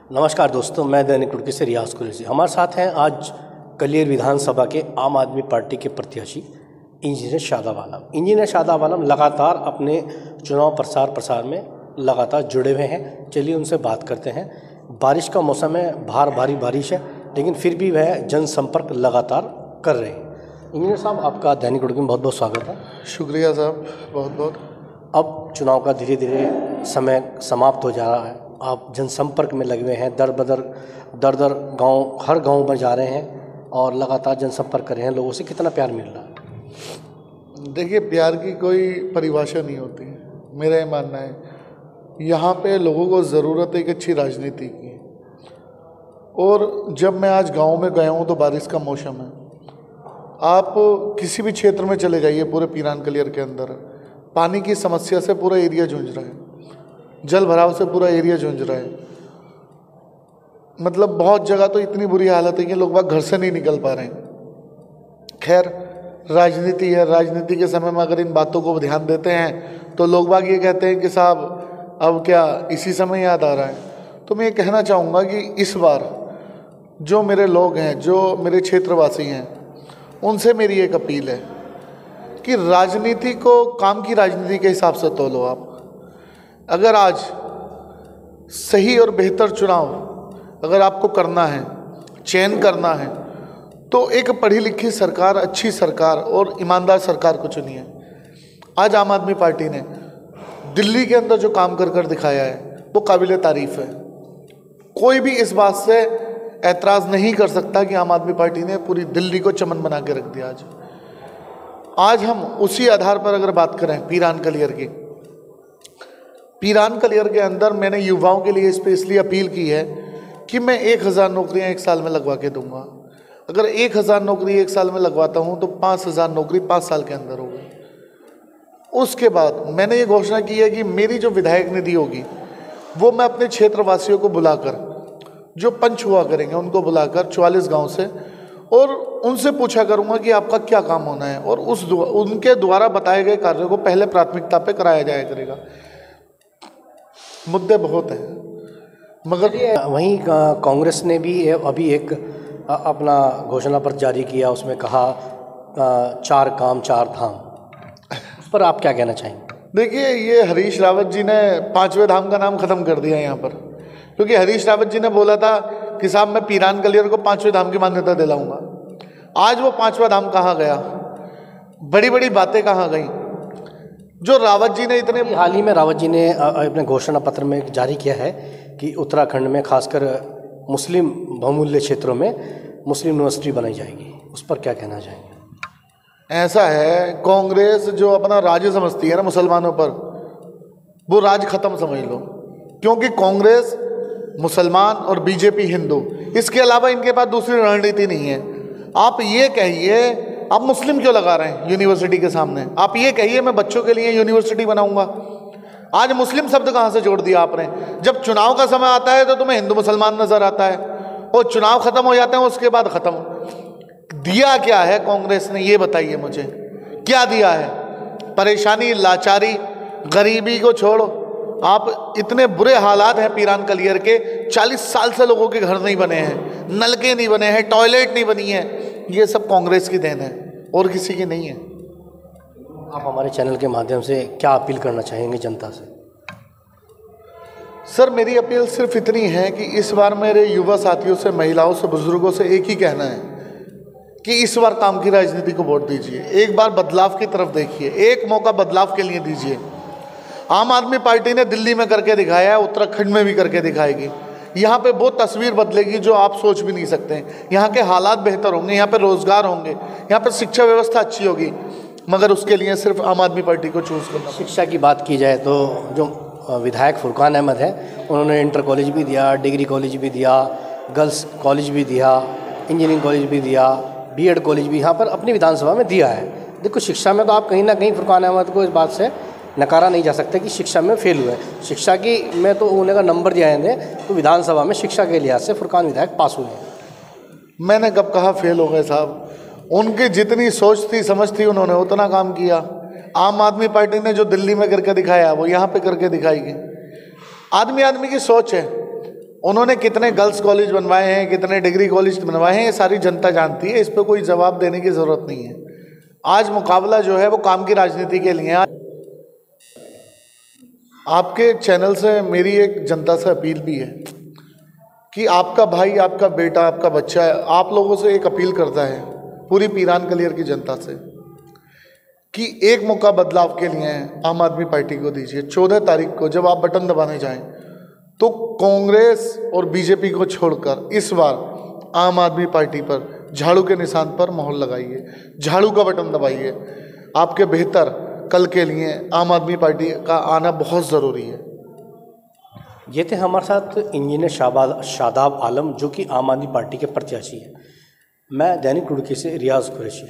नमस्कार दोस्तों, मैं दैनिक रुड़की से रियाज कुरैशी। हमारे साथ हैं आज कलियर विधानसभा के आम आदमी पार्टी के प्रत्याशी इंजीनियर शादाब आलम। इंजीनियर शादाब आलम लगातार अपने चुनाव प्रसार में लगातार जुड़े हुए हैं। चलिए उनसे बात करते हैं। बारिश का मौसम है, भारी बारिश है, लेकिन फिर भी वह जनसंपर्क लगातार कर रहे हैं। इंजीनियर साहब, आपका दैनिक रुड़की में बहुत बहुत स्वागत है। शुक्रिया साहब, बहुत बहुत। अब चुनाव का धीरे धीरे समय समाप्त हो जा रहा है। आप जनसंपर्क में लगे हुए हैं, दर गांव, हर गांव में जा रहे हैं और लगातार जनसंपर्क कर रहे हैं। लोगों से कितना प्यार मिल रहा है? देखिए, प्यार की कोई परिभाषा नहीं होती है। मेरा ये मानना है, यहाँ पे लोगों को ज़रूरत है एक अच्छी राजनीति की। और जब मैं आज गांव में गया हूँ तो बारिश का मौसम है। आप किसी भी क्षेत्र में चले जाइए, पूरे पीरान कलियर के अंदर पानी की समस्या से पूरा एरिया जूझ रहा है, जल भराव से पूरा एरिया जूझ रहा है। मतलब बहुत जगह तो इतनी बुरी हालत है कि लोग बाग घर से नहीं निकल पा रहे हैं। खैर, राजनीति है, राजनीति के समय में अगर इन बातों को ध्यान देते हैं तो लोग बाग ये कहते हैं कि साहब अब क्या इसी समय याद आ रहा है। तो मैं ये कहना चाहूँगा कि इस बार जो मेरे लोग हैं, जो मेरे क्षेत्रवासी हैं, उनसे मेरी एक अपील है कि राजनीति को काम की राजनीति के हिसाब से तोलो। आप अगर आज सही और बेहतर चुनाव अगर आपको करना है, चयन करना है, तो एक पढ़ी लिखी सरकार, अच्छी सरकार और ईमानदार सरकार को चुनिए। आज आम आदमी पार्टी ने दिल्ली के अंदर जो काम कर दिखाया है वो काबिले तारीफ है। कोई भी इस बात से ऐतराज़ नहीं कर सकता कि आम आदमी पार्टी ने पूरी दिल्ली को चमन बना के रख दिया। आज हम उसी आधार पर अगर बात करें पीरान कलियर की, पीरान कलियर के अंदर मैंने युवाओं के लिए स्पेशली अपील की है कि मैं 1000 नौकरियां एक साल में लगवा के दूंगा। अगर 1000 नौकरी एक साल में लगवाता हूं तो 5000 नौकरी 5 साल के अंदर होगी। उसके बाद मैंने ये घोषणा की है कि मेरी जो विधायक निधि होगी वो मैं अपने क्षेत्रवासियों को बुलाकर, जो पंच हुआ करेंगे उनको बुलाकर 44 गाँव से, और उनसे पूछा करूँगा कि आपका क्या काम होना है, और उनके द्वारा बताए गए कार्यों को पहले प्राथमिकता पे कराया जाया करेगा। मुद्दे बहुत हैं, मगर वहीं कांग्रेस ने भी अभी एक अपना घोषणा पत्र जारी किया। उसमें कहा 4 काम 4 धाम। उस पर आप क्या कहना चाहेंगे? देखिए, ये हरीश रावत जी ने 5वें धाम का नाम खत्म कर दिया यहाँ पर, क्योंकि हरीश रावत जी ने बोला था कि साहब मैं पीरान कलियर को 5वें धाम की मान्यता दिलाऊंगा। आज वो 5वां धाम कहाँ गया? बड़ी बड़ी बातें कहाँ गई? जो रावत जी ने इतने हाल ही में रावत जी ने अपने घोषणा पत्र में जारी किया है कि उत्तराखंड में खासकर मुस्लिम बहुमूल्य क्षेत्रों में मुस्लिम यूनिवर्सिटी बनाई जाएगी। उस पर क्या कहना चाहेंगे? ऐसा है, कांग्रेस जो अपना राज्य समझती है ना मुसलमानों पर, वो राज खत्म समझ लो। क्योंकि कांग्रेस मुसलमान और बीजेपी हिंदू, इसके अलावा इनके पास दूसरी रणनीति नहीं है। आप ये कहिए, आप मुस्लिम क्यों लगा रहे हैं यूनिवर्सिटी के सामने? आप ये कहिए मैं बच्चों के लिए यूनिवर्सिटी बनाऊंगा। आज मुस्लिम शब्द कहाँ से जोड़ दिया आपने? जब चुनाव का समय आता है तो तुम्हें हिंदू मुसलमान नजर आता है, और चुनाव खत्म हो जाते हैं उसके बाद खत्म। दिया क्या है कांग्रेस ने, ये बताइए मुझे, क्या दिया है? परेशानी, लाचारी, गरीबी को छोड़ो। आप इतने बुरे हालात हैं पीरान कलियर के, 40 साल से लोगों के घर नहीं बने हैं, नलके नहीं बने हैं, टॉयलेट नहीं बनी है। ये सब कांग्रेस की देन है और किसी की नहीं है। आप हमारे चैनल के माध्यम से क्या अपील करना चाहेंगे जनता से? सर, मेरी अपील सिर्फ इतनी है कि इस बार मेरे युवा साथियों से, महिलाओं से, बुजुर्गों से एक ही कहना है कि इस बार काम की राजनीति को वोट दीजिए। एक बार बदलाव की तरफ देखिए, एक मौका बदलाव के लिए दीजिए। आम आदमी पार्टी ने दिल्ली में करके दिखाया है, उत्तराखंड में भी करके दिखाएगी। यहाँ पे वो तस्वीर बदलेगी जो आप सोच भी नहीं सकते। यहाँ के हालात बेहतर होंगे, यहाँ पे रोजगार होंगे, यहाँ पे शिक्षा व्यवस्था अच्छी होगी, मगर उसके लिए सिर्फ आम आदमी पार्टी को चूज करना। शिक्षा की बात की जाए तो जो विधायक फुरकान अहमद है, उन्होंने इंटर कॉलेज भी दिया, डिग्री कॉलेज भी दिया, गर्ल्स कॉलेज भी दिया, इंजीनियरिंग कॉलेज भी दिया, बीएड कॉलेज भी यहाँ पर अपनी विधानसभा में दिया है। देखो, शिक्षा में तो आप कहीं ना कहीं फुरकान अहमद को इस बात से नकारा नहीं जा सकता कि शिक्षा में फेल हुए। शिक्षा की में तो उन्हें का नंबर दिया है तो विधानसभा में शिक्षा के लिहाज से फुरकान विधायक पास हुए हैं। मैंने कब कहा फेल हो गए साहब? उनकी जितनी सोच थी, समझ थी, उन्होंने उतना काम किया। आम आदमी पार्टी ने जो दिल्ली में करके दिखाया वो यहाँ पे करके दिखाएगी। आदमी आदमी की सोच है। उन्होंने कितने गर्ल्स कॉलेज बनवाए हैं, कितने डिग्री कॉलेज बनवाए हैं, ये सारी जनता जानती है। इस पर कोई जवाब देने की ज़रूरत नहीं है। आज मुकाबला जो है वो काम की राजनीति के लिए है। आपके चैनल से मेरी एक जनता से अपील भी है कि आपका भाई, आपका बेटा, आपका बच्चा आप लोगों से एक अपील करता है, पूरी पीरान कलियर की जनता से, कि एक मौका बदलाव के लिए आम आदमी पार्टी को दीजिए। 14 तारीख को जब आप बटन दबाने जाएं तो कांग्रेस और बीजेपी को छोड़कर इस बार आम आदमी पार्टी पर झाड़ू के निशान पर मोहर लगाइए, झाड़ू का बटन दबाइए। आपके बेहतर कल के लिए आम आदमी पार्टी का आना बहुत ज़रूरी है। ये थे हमारे साथ इंजीनियर शादाब आलम, जो कि आम आदमी पार्टी के प्रत्याशी हैं। मैं दैनिक रुड़की से रियाज कुरैशी।